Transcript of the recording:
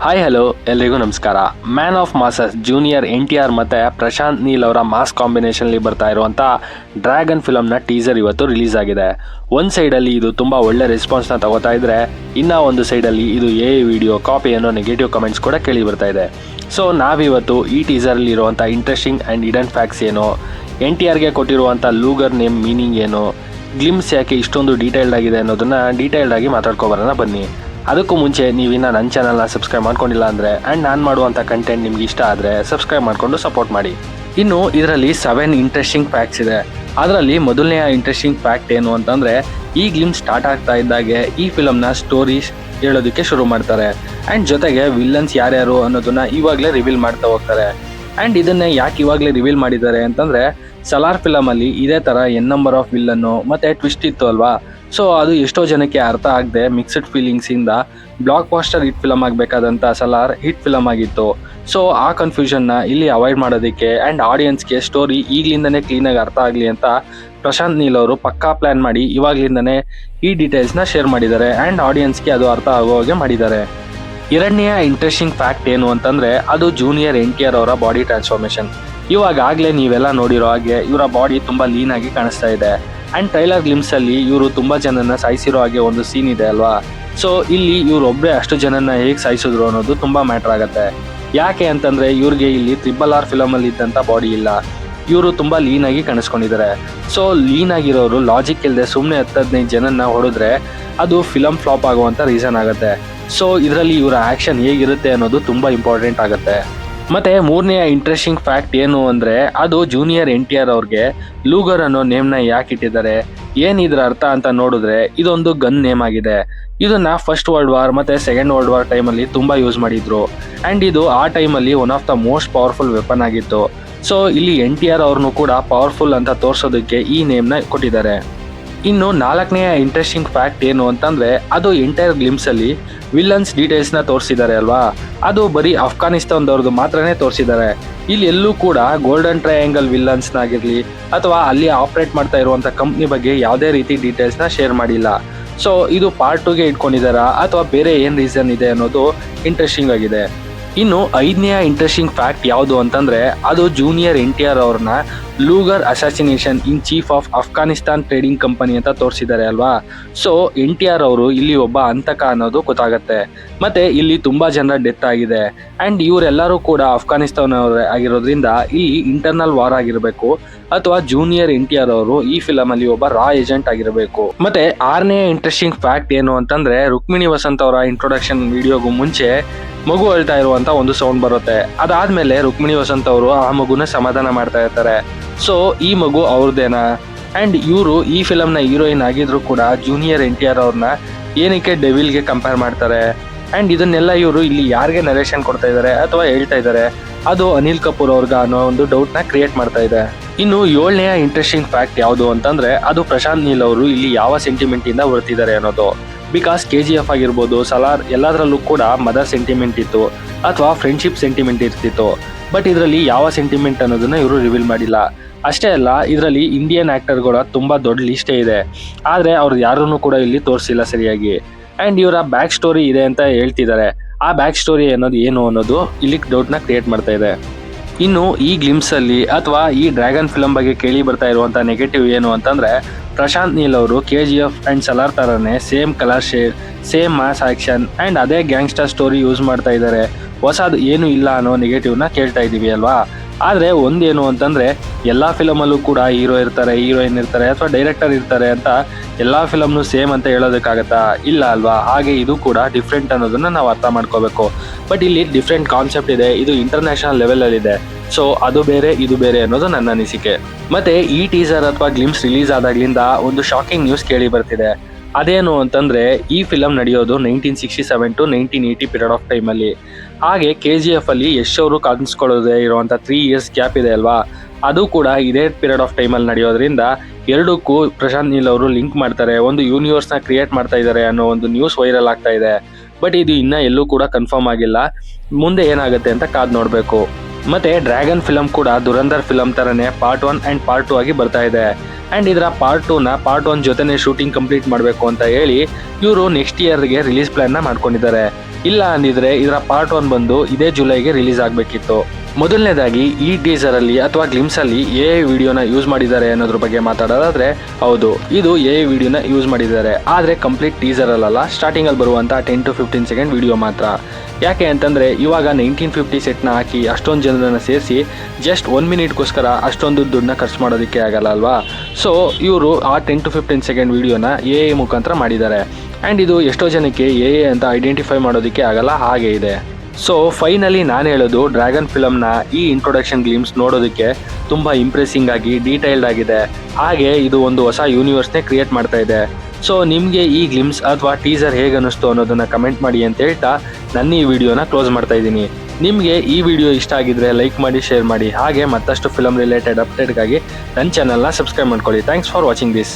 Hi hello ಎಲ್ರಿಗೂ ನಮಸ್ಕಾರ. Man of masses junior NTR ಮತ್ತು ಪ್ರಶಾಂತ್ ನೀಲ್ ಅವರ ಮಾಸ್ ಕಾಂಬಿನೇಷನ್ಲಿ ಬರ್ತಾ ಇರುವಂಥ ಡ್ರ್ಯಾಗನ್ ಫಿಲಮ್ನ ಟೀಸರ್ ಇವತ್ತು ರಿಲೀಸ್ ಆಗಿದೆ. ಒಂದು ಸೈಡಲ್ಲಿ ಇದು ತುಂಬ ಒಳ್ಳೆ ರೆಸ್ಪಾನ್ಸ್ನ ತಗೋತಾ ಇದ್ರೆ, ಇನ್ನೂ ಒಂದು ಸೈಡಲ್ಲಿ ಇದು ವಿಡಿಯೋ ಕಾಪಿ ಅನ್ನೋ ನೆಗೆಟಿವ್ ಕಮೆಂಟ್ಸ್ ಕೂಡ ಕೇಳಿ ಬರ್ತಾ ಇದೆ. ಸೊ ನಾವಿವತ್ತು ಈ ಟೀಸರಲ್ಲಿ ಇರುವಂಥ ಇಂಟ್ರೆಸ್ಟಿಂಗ್ ಆ್ಯಂಡ್ ಹಿಡನ್ ಫ್ಯಾಕ್ಟ್ಸ್ ಏನು, NTRಗೆ ಕೊಟ್ಟಿರುವಂಥ ಲೂಗರ್ ನೇಮ್ ಮೀನಿಂಗ್ ಏನು, ಗ್ಲಿಮ್ಸ್ ಯಾಕೆ ಇಷ್ಟೊಂದು ಡೀಟೇಲ್ಡ್ ಆಗಿದೆ ಅನ್ನೋದನ್ನು ಡೀಟೇಲ್ಡ್ ಆಗಿ ಮಾತಾಡ್ಕೊಬರೋಣ ಬನ್ನಿ. ಅದಕ್ಕೂ ಮುಂಚೆ ನೀವಿನ್ನ ನನ್ನ ಚಾನಲ್ನ ಸಬ್ಸ್ಕ್ರೈಬ್ ಮಾಡ್ಕೊಂಡಿಲ್ಲ ಅಂದರೆ ಆ್ಯಂಡ್ ನಾನು ಮಾಡುವಂಥ ಕಂಟೆಂಟ್ ನಿಮ್ಗೆ ಇಷ್ಟ ಆದರೆ ಸಬ್ಸ್ಕ್ರೈಬ್ ಮಾಡಿಕೊಂಡು ಸಪೋರ್ಟ್ ಮಾಡಿ. ಇನ್ನು ಇದರಲ್ಲಿ 7 ಇಂಟ್ರೆಸ್ಟಿಂಗ್ ಫ್ಯಾಕ್ಟ್ಸ್ ಇದೆ. ಅದರಲ್ಲಿ ಮೊದಲನೆಯ ಇಂಟ್ರೆಸ್ಟಿಂಗ್ ಫ್ಯಾಕ್ಟ್ ಏನು ಅಂತಂದರೆ, ಈ ಗ್ಲಿಮ್ ಸ್ಟಾರ್ಟ್ ಆಗ್ತಾ ಇದ್ದಾಗೆ ಈ ಫಿಲಮ್ನ ಸ್ಟೋರೀಸ್ ಹೇಳೋದಕ್ಕೆ ಶುರು ಮಾಡ್ತಾರೆ ಆ್ಯಂಡ್ ಜೊತೆಗೆ ವಿಲ್ಲನ್ಸ್ ಯಾರ್ಯಾರು ಅನ್ನೋದನ್ನು ಇವಾಗಲೇ ರಿವೀಲ್ ಮಾಡ್ತಾ ಹೋಗ್ತಾರೆ. ಆ್ಯಂಡ್ ಇದನ್ನೇ ಯಾಕೆ ಇವಾಗಲೇ ರಿವೀಲ್ ಮಾಡಿದ್ದಾರೆ ಅಂತಂದರೆ, ಸಲಾರ್ ಫಿಲಮಲ್ಲಿ ಇದೇ ಥರ ನಂಬರ್ ಆಫ್ ವಿಲ್ಲನ್ನು ಮತ್ತು ಟ್ವಿಸ್ಟ್ ಇತ್ತು ಅಲ್ವಾ. ಸೊ ಅದು ಎಷ್ಟೋ ಜನಕ್ಕೆ ಅರ್ಥ ಆಗದೆ ಮಿಕ್ಸ್ಡ್ ಫೀಲಿಂಗ್ಸಿಂದ ಬ್ಲಾಕ್ ಬಾಸ್ಟರ್ ಹಿಟ್ ಫಿಲಮ್ ಆಗಬೇಕಾದಂಥ ಸಲಾರ್ ಹಿಟ್ ಫಿಲಮ್ ಆಗಿತ್ತು. ಸೊ ಆ ಕನ್ಫ್ಯೂಷನ್ನ ಇಲ್ಲಿ ಅವಾಯ್ಡ್ ಮಾಡೋದಕ್ಕೆ ಆ್ಯಂಡ್ ಆಡಿಯನ್ಸ್ಗೆ ಸ್ಟೋರಿ ಈಗಲಿಂದನೇ ಕ್ಲೀನಾಗಿ ಅರ್ಥ ಆಗಲಿ ಅಂತ ಪ್ರಶಾಂತ್ ನೀಲ್ ಅವರು ಪಕ್ಕಾ ಪ್ಲ್ಯಾನ್ ಮಾಡಿ ಇವಾಗಲಿಂದನೇ ಈ ಡೀಟೇಲ್ಸ್ನ ಶೇರ್ ಮಾಡಿದ್ದಾರೆ ಆ್ಯಂಡ್ ಆಡಿಯನ್ಸ್ಗೆ ಅದು ಅರ್ಥ ಆಗೋ ಹಾಗೆ ಮಾಡಿದ್ದಾರೆ. ಎರಡನೆಯ ಇಂಟ್ರೆಸ್ಟಿಂಗ್ ಫ್ಯಾಕ್ಟ್ ಏನು ಅಂತಂದರೆ, ಅದು ಜೂನಿಯರ್ NTR ಅವರ ಬಾಡಿ ಟ್ರಾನ್ಸ್ಫಾರ್ಮೇಷನ್. ಇವಾಗಲೇ ನೀವೆಲ್ಲ ನೋಡಿರೋ ಹಾಗೆ ಇವರ ಬಾಡಿ ತುಂಬ ಲೀನಾಗಿ ಕಾಣಿಸ್ತಾ ಇದೆ. ಆ್ಯಂಡ್ ಟ್ರೈಲರ್ ಗ್ಲಿಮ್ಸಲ್ಲಿ ಇವರು ತುಂಬ ಜನನ ಸಾಯಿಸಿರೋ ಹಾಗೆ ಒಂದು ಸೀನ್ ಇದೆ ಅಲ್ವಾ. ಸೊ ಇಲ್ಲಿ ಇವರೊಬ್ಬರೇ ಅಷ್ಟು ಜನನ ಹೇಗೆ ಸಾಯಿಸಿದ್ರು ಅನ್ನೋದು ತುಂಬ ಮ್ಯಾಟ್ರ್ ಆಗುತ್ತೆ. ಯಾಕೆ ಅಂತಂದರೆ, ಇವ್ರಿಗೆ ಇಲ್ಲಿ RRR ಫಿಲಮಲ್ಲಿ ಇದ್ದಂಥ ಬಾಡಿ ಇಲ್ಲ, ಇವರು ತುಂಬ ಲೀನಾಗಿ ಕಾಣಿಸ್ಕೊಂಡಿದ್ದಾರೆ. ಸೊ ಲೀನಾಗಿರೋರು ಲಾಜಿಕ್ ಇಲ್ಲದೆ ಸುಮ್ಮನೆ 10-15 ಜನನ ಹೊಡೆದ್ರೆ ಅದು ಫಿಲಮ್ ಫ್ಲಾಪ್ ಆಗುವಂಥ ರೀಸನ್ ಆಗುತ್ತೆ. ಸೊ ಇದರಲ್ಲಿ ಇವರ ಆ್ಯಕ್ಷನ್ ಹೇಗಿರುತ್ತೆ ಅನ್ನೋದು ತುಂಬ ಇಂಪಾರ್ಟೆಂಟ್ ಆಗುತ್ತೆ. ಮತ್ತು ಮೂರನೆಯ ಇಂಟ್ರೆಸ್ಟಿಂಗ್ ಫ್ಯಾಕ್ಟ್ ಏನು ಅಂದರೆ, ಅದು ಜೂನಿಯರ್ NTR ಅವ್ರಿಗೆ ಲೂಗರ್ ಅನ್ನೋ ನೇಮ್ನ ಯಾಕೆ ಇಟ್ಟಿದ್ದಾರೆ, ಏನಿದ್ರ ಅರ್ಥ ಅಂತ ನೋಡಿದ್ರೆ, ಇದೊಂದು ಗನ್ ನೇಮ್ ಆಗಿದೆ. ಇದನ್ನು ಫಸ್ಟ್ ವರ್ಲ್ಡ್ ವಾರ್ ಮತ್ತು ಸೆಕೆಂಡ್ ವರ್ಲ್ಡ್ ವಾರ್ ಟೈಮಲ್ಲಿ ತುಂಬ ಯೂಸ್ ಮಾಡಿದ್ರು ಆ್ಯಂಡ್ ಇದು ಆ ಟೈಮಲ್ಲಿ one of the most powerful weapon ಆಗಿತ್ತು. ಸೊ ಇಲ್ಲಿ NTR ಅವ್ರನ್ನೂ ಕೂಡ ಪವರ್ಫುಲ್ ಅಂತ ತೋರಿಸೋದಕ್ಕೆ ಈ ನೇಮ್ನ ಕೊಟ್ಟಿದ್ದಾರೆ. ಇನ್ನು ನಾಲ್ಕನೆಯ ಇಂಟ್ರೆಸ್ಟಿಂಗ್ ಫ್ಯಾಕ್ಟ್ ಏನು ಅಂತಂದರೆ, ಅದು ಎಂಟೈರ್ ಗ್ಲಿಮ್ಸಲ್ಲಿ ವಿಲ್ಲನ್ಸ್ ಡೀಟೇಲ್ಸ್ನ ತೋರಿಸಿದ್ದಾರೆ ಅಲ್ವಾ. ಅದು ಬರೀ ಅಫ್ಘಾನಿಸ್ತಾನದವ್ರದ್ದು ಮಾತ್ರನೇ ತೋರಿಸಿದ್ದಾರೆ. ಇಲ್ಲಿ ಎಲ್ಲೂ ಕೂಡ ಗೋಲ್ಡನ್ ಟ್ರಯಾಂಗಲ್ ವಿಲ್ಲನ್ಸ್ನಾಗಿರಲಿ ಅಥವಾ ಅಲ್ಲಿ ಆಪ್ರೇಟ್ ಮಾಡ್ತಾ ಇರುವಂಥ ಕಂಪ್ನಿ ಬಗ್ಗೆ ಯಾವುದೇ ರೀತಿ ಡೀಟೇಲ್ಸ್ನ ಶೇರ್ ಮಾಡಿಲ್ಲ. ಸೊ ಇದು ಪಾರ್ಟ್ 2ಗೆ ಇಟ್ಕೊಂಡಿದ್ದಾರಾ ಅಥವಾ ಬೇರೆ ಏನು ರೀಸನ್ ಇದೆ ಅನ್ನೋದು ಇಂಟ್ರೆಸ್ಟಿಂಗ್ ಆಗಿದೆ. ಇನ್ನು ಐದನೆಯ ಇಂಟ್ರೆಸ್ಟಿಂಗ್ ಫ್ಯಾಕ್ಟ್ ಯಾವುದು ಅಂತಂದರೆ, ಅದು ಜೂನಿಯರ್ NTR ಅವ್ರನ್ನ ಲೂಗರ್ assassination in chief of Afghanistan trading company ಅಂತ ತೋರಿಸಿದ್ದಾರೆ ಅಲ್ವಾ. ಸೊ NTR ಅವರು ಇಲ್ಲಿ ಒಬ್ಬ ಹಂತಕ ಅನ್ನೋದು ಗೊತ್ತಾಗುತ್ತೆ. ಮತ್ತು ಇಲ್ಲಿ ತುಂಬ ಜನ ಡೆತ್ ಆಗಿದೆ ಆ್ಯಂಡ್ ಇವರೆಲ್ಲರೂ ಕೂಡ ಅಫ್ಘಾನಿಸ್ತಾನವರೇ ಆಗಿರೋದ್ರಿಂದ ಇಲ್ಲಿ ಇಂಟರ್ನಲ್ ವಾರ್ ಆಗಿರಬೇಕು ಅಥವಾ ಜೂನಿಯರ್ NTR ಅವರು ಈ ಫಿಲಮಲ್ಲಿ ಒಬ್ಬ ರಾ ಏಜೆಂಟ್ ಆಗಿರಬೇಕು. ಮತ್ತು ಆರನೇ ಇಂಟ್ರೆಸ್ಟಿಂಗ್ ಫ್ಯಾಕ್ಟ್ ಏನು ಅಂತಂದರೆ, ರುಕ್ಮಿಣಿ ವಸಂತ್ ಅವರ ಇಂಟ್ರೊಡಕ್ಷನ್ ವಿಡಿಯೋಗೂ ಮುಂಚೆ ಮಗು ಅಳ್ತಾ ಇರುವಂಥ ಒಂದು ಸೌಂಡ್ ಬರುತ್ತೆ. ಅದಾದಮೇಲೆ ರುಕ್ಮಿಣಿ ವಸಂತ್ ಅವರು ಆ ಮಗುನ ಸಮಾಧಾನ ಮಾಡ್ತಾ ಇರ್ತಾರೆ. ಸೊ ಈ ಮಗು ಅವ್ರದ್ದೇನಾ ಆ್ಯಂಡ್ ಇವರು ಈ ಫಿಲಮ್ನ ಹೀರೋಯಿನ್ ಆಗಿದ್ರು ಕೂಡ ಜೂನಿಯರ್ NTR ಅವ್ರನ್ನ ಏನಕ್ಕೆ ಡೆವಿಲ್ಗೆ ಕಂಪೇರ್ ಮಾಡ್ತಾರೆ ಆ್ಯಂಡ್ ಇದನ್ನೆಲ್ಲ ಇವರು ಇಲ್ಲಿ ಯಾರಿಗೆ ನರೇಷನ್ ಕೊಡ್ತಾ ಇದ್ದಾರೆ ಅಥವಾ ಹೇಳ್ತಾ ಇದ್ದಾರೆ, ಅದು ಅನಿಲ್ ಕಪೂರ್ ಅವ್ರಿಗ ಅನ್ನೋ ಒಂದು ಡೌಟ್ನ ಕ್ರಿಯೇಟ್ ಮಾಡ್ತಾ ಇದೆ. ಇನ್ನು ಏಳನೆಯ ಇಂಟ್ರೆಸ್ಟಿಂಗ್ ಫ್ಯಾಕ್ಟ್ ಯಾವುದು ಅಂತಂದರೆ, ಅದು ಪ್ರಶಾಂತ್ ನೀಲ್ ಅವರು ಇಲ್ಲಿ ಯಾವ ಸೆಂಟಿಮೆಂಟಿಂದ ಬರ್ತಿದ್ದಾರೆ ಅನ್ನೋದು. ಬಿಕಾಸ್ KGF ಆಗಿರ್ಬೋದು, ಸಲಾರ್ ಎಲ್ಲದರಲ್ಲೂ ಕೂಡ ಮದರ್ ಸೆಂಟಿಮೆಂಟ್ ಇತ್ತು ಅಥವಾ ಫ್ರೆಂಡ್ಶಿಪ್ ಸೆಂಟಿಮೆಂಟ್ ಇರ್ತಿತ್ತು. ಬಟ್ ಇದರಲ್ಲಿ ಯಾವ ಸೆಂಟಿಮೆಂಟ್ ಅನ್ನೋದನ್ನು ಇವರು ರಿವೀಲ್ ಮಾಡಿಲ್ಲ. ಅಷ್ಟೇ ಅಲ್ಲ, ಇದರಲ್ಲಿ ಇಂಡಿಯನ್ ಆ್ಯಕ್ಟರ್ಗಳ ತುಂಬ ದೊಡ್ಡ ಲಿಸ್ಟೇ ಇದೆ, ಆದರೆ ಅವ್ರದ್ದು ಯಾರನ್ನೂ ಕೂಡ ಇಲ್ಲಿ ತೋರಿಸಿಲ್ಲ ಸರಿಯಾಗಿ. ಆ್ಯಂಡ್ ಇವರ ಬ್ಯಾಕ್ ಸ್ಟೋರಿ ಇದೆ ಅಂತ ಹೇಳ್ತಿದ್ದಾರೆ. ಆ ಬ್ಯಾಕ್ ಸ್ಟೋರಿ ಅನ್ನೋದು ಏನು ಅನ್ನೋದು ಇಲ್ಲಿ ಡೌಟ್ನ ಕ್ರಿಯೇಟ್ ಮಾಡ್ತಾ ಇದೆ. ಇನ್ನು ಈ ಗ್ಲಿಮ್ಸಲ್ಲಿ ಅಥವಾ ಈ ಡ್ರ್ಯಾಗನ್ ಫಿಲಮ್ ಬಗ್ಗೆ ಕೇಳಿ ಬರ್ತಾ ಇರುವಂಥ ನೆಗೆಟಿವ್ ಏನು ಅಂತಂದರೆ, ಪ್ರಶಾಂತ್ ನೀಲ್ ಅವರು KGF ಆ್ಯಂಡ್ ಸಲಾರ್ ಥರನೇ same colour shade, same mass action and ಅದೇ ಗ್ಯಾಂಗ್ಸ್ಟರ್ ಸ್ಟೋರಿ ಯೂಸ್ ಮಾಡ್ತಾ ಇದ್ದಾರೆ. ಹೊಸದು ಏನೂ ಇಲ್ಲ ಅನ್ನೋ ನೆಗೆಟಿವ್ನ ಕೇಳ್ತಾ ಇದ್ದೀವಿ ಅಲ್ವಾ. ಆದರೆ ಒಂದೇನು ಅಂತಂದರೆ, ಎಲ್ಲ ಫಿಲಮಲ್ಲೂ ಕೂಡ ಹೀರೋ ಇರ್ತಾರೆ, ಹೀರೋಯಿನ್ ಇರ್ತಾರೆ ಅಥವಾ ಡೈರೆಕ್ಟರ್ ಇರ್ತಾರೆ ಅಂತ ಎಲ್ಲ ಫಿಲಮ್ನು ಸೇಮ್ ಅಂತ ಹೇಳೋದಕ್ಕಾಗತ್ತಾ? ಇಲ್ಲ ಅಲ್ವಾ. ಹಾಗೆ ಇದು ಕೂಡ ಡಿಫ್ರೆಂಟ್ ಅನ್ನೋದನ್ನು ನಾವು ಅರ್ಥ ಮಾಡ್ಕೋಬೇಕು. ಬಟ್ ಇಲ್ಲಿ ಡಿಫ್ರೆಂಟ್ ಕಾನ್ಸೆಪ್ಟ್ ಇದೆ, ಇದು ಇಂಟರ್ನ್ಯಾಷನಲ್ ಲೆವೆಲಲ್ಲಿದೆ. ಸೊ ಅದು ಬೇರೆ ಇದು ಬೇರೆ ಅನ್ನೋದು ನನ್ನ ಅನಿಸಿಕೆ. ಮತ್ತು ಈ ಟೀಸರ್ ಅಥವಾ ಗ್ಲಿಮ್ಸ್ ರಿಲೀಸ್ ಆದಾಗಲಿಂದ ಒಂದು ಶಾಕಿಂಗ್ ನ್ಯೂಸ್ ಕೇಳಿ ಬರ್ತಿದೆ. ಅದೇನು ಅಂತಂದರೆ, ಈ ಫಿಲಮ್ ನಡೆಯೋದು 1967 to 1980 ಪೀರಿಯಡ್ ಆಫ್ ಟೈಮಲ್ಲಿ. ಹಾಗೆ KGF ಅಲ್ಲಿ ಯಶ್ ಅವರು ಕಾಣಿಸ್ಕೊಳ್ಳೋದೇ ಇರುವಂಥ 3 years ಗ್ಯಾಪ್ ಇದೆ ಅಲ್ವಾ, ಅದು ಕೂಡ ಇದೇ ಪೀರಿಯಡ್ ಆಫ್ ಟೈಮಲ್ಲಿ ನಡೆಯೋದ್ರಿಂದ ಎರಡಕ್ಕೂ ಪ್ರಶಾಂತ್ ನೀಲ್ ಅವರು ಲಿಂಕ್ ಮಾಡ್ತಾರೆ, ಒಂದು ಯೂನಿವರ್ಸ್ನ ಕ್ರಿಯೇಟ್ ಮಾಡ್ತಾ ಇದ್ದಾರೆ ಅನ್ನೋ ಒಂದು ನ್ಯೂಸ್ ವೈರಲ್ ಆಗ್ತಾ ಇದೆ. ಬಟ್ ಇದು ಇನ್ನೂ ಎಲ್ಲೂ ಕೂಡ ಕನ್ಫರ್ಮ್ ಆಗಿಲ್ಲ, ಮುಂದೆ ಏನಾಗುತ್ತೆ ಅಂತ ಕಾದು ನೋಡಬೇಕು. ಮತ್ತು ಡ್ರ್ಯಾಗನ್ ಫಿಲಮ್ ಕೂಡ ದುರಂಧರ್ ಫಿಲಮ್ ಥರನೇ ಪಾರ್ಟ್ 1 ಆ್ಯಂಡ್ ಪಾರ್ಟ್ 2 ಆಗಿ ಬರ್ತಾ ಇದೆ. ಆ್ಯಂಡ್ ಇದರ ಪಾರ್ಟ್ 2ನ ಪಾರ್ಟ್ 1 ಜೊತೆನೇ ಶೂಟಿಂಗ್ ಕಂಪ್ಲೀಟ್ ಮಾಡಬೇಕು ಅಂತ ಹೇಳಿ ಇವರು ನೆಕ್ಸ್ಟ್ ಇಯರ್ಗೆ ರಿಲೀಸ್ ಪ್ಲ್ಯಾನ್ನ ಮಾಡ್ಕೊಂಡಿದ್ದಾರೆ. ಇಲ್ಲ ಅಂದಿದ್ರೆ ಇದರ ಪಾರ್ಟ್ 1 ಬಂದು ಇದೇ ಜುಲೈಗೆ ರಿಲೀಸ್ ಆಗಬೇಕಿತ್ತು. ಮೊದಲನೇದಾಗಿ ಈ ಟೀಸರ್ ಅಲ್ಲಿ ಅಥವಾ ಗ್ಲಿಮ್ಸ್ ಅಲ್ಲಿ ಎ ವಿಡಿಯೋನ ಯೂಸ್ ಮಾಡಿದ್ದಾರೆ ಅನ್ನೋದ್ರ ಬಗ್ಗೆ ಮಾತಾಡೋದಾದ್ರೆ, ಹೌದು, ಇದು ಎ ವಿಡಿಯೋನ ಯೂಸ್ ಮಾಡಿದ್ದಾರೆ. ಆದರೆ ಕಂಪ್ಲೀಟ್ ಟೀಸರ್ ಅಲ್ಲ, ಸ್ಟಾರ್ಟಿಂಗ್ ಅಲ್ಲಿ ಬರುವಂತ 10 to 15 ಸೆಕೆಂಡ್ ವಿಡಿಯೋ ಮಾತ್ರ. ಯಾಕೆ ಅಂತಂದ್ರೆ ಇವಾಗ 1950 ಸೆಟ್ನ ಹಾಕಿ ಅಷ್ಟೊಂದು ಜನರನ್ನ ಸೇರಿಸಿ ಜಸ್ಟ್ 1 ಮಿನಿಟ್ಗೋಸ್ಕರ ಅಷ್ಟೊಂದು ದುಡ್ಡನ್ನ ಖರ್ಚು ಮಾಡೋದಕ್ಕೆ ಆಗಲ್ಲ ಅಲ್ವಾ. ಸೊ ಇವರು ಆ 10 to 15 ಸೆಕೆಂಡ್ ವಿಡಿಯೋನ ಎ ಮುಖಾಂತರ ಮಾಡಿದ್ದಾರೆ. ಆ್ಯಂಡ್ ಇದು ಎಷ್ಟೋ ಜನಕ್ಕೆ ಎ ಅಂತ ಐಡೆಂಟಿಫೈ ಮಾಡೋದಕ್ಕೆ ಆಗಲ್ಲ, ಹಾಗೆ ಇದೆ. ಸೊ ಫೈನಲಿ ನಾನು ಹೇಳೋದು, ಡ್ರ್ಯಾಗನ್ ಫಿಲಮ್ನ ಈ ಇಂಟ್ರೊಡಕ್ಷನ್ ಗ್ಲಿಮ್ಸ್ ನೋಡೋದಕ್ಕೆ ತುಂಬ ಇಂಪ್ರೆಸಿಂಗ್ ಆಗಿ ಡೀಟೈಲ್ಡ್ ಆಗಿದೆ. ಹಾಗೆ ಇದು ಒಂದು ಹೊಸ ಯೂನಿವರ್ಸ್ನೇ ಕ್ರಿಯೇಟ್ ಮಾಡ್ತಾ ಇದೆ. ಸೊ ನಿಮಗೆ ಈ ಗ್ಲಿಮ್ಸ್ ಅಥವಾ ಟೀಸರ್ ಹೇಗೆ ಅನ್ನಿಸ್ತು ಅನ್ನೋದನ್ನು ಕಮೆಂಟ್ ಮಾಡಿ ಅಂತ ಹೇಳ್ತಾ ನನ್ನ ಈ ವಿಡಿಯೋನ ಕ್ಲೋಸ್ ಮಾಡ್ತಾ ಇದ್ದೀನಿ. ನಿಮಗೆ ಈ ವಿಡಿಯೋ ಇಷ್ಟ ಆಗಿದ್ರೆ ಲೈಕ್ ಮಾಡಿ, ಶೇರ್ ಮಾಡಿ. ಹಾಗೆ ಮತ್ತಷ್ಟು ಫಿಲಮ್ ರಿಲೇಟೆಡ್ ಅಪ್ಡೇಟ್ಗಾಗಿ ನನ್ನ ಚಾನಲ್ನ ಸಬ್ಸ್ಕ್ರೈಬ್ ಮಾಡ್ಕೊಳ್ಳಿ. Thanks for watching this.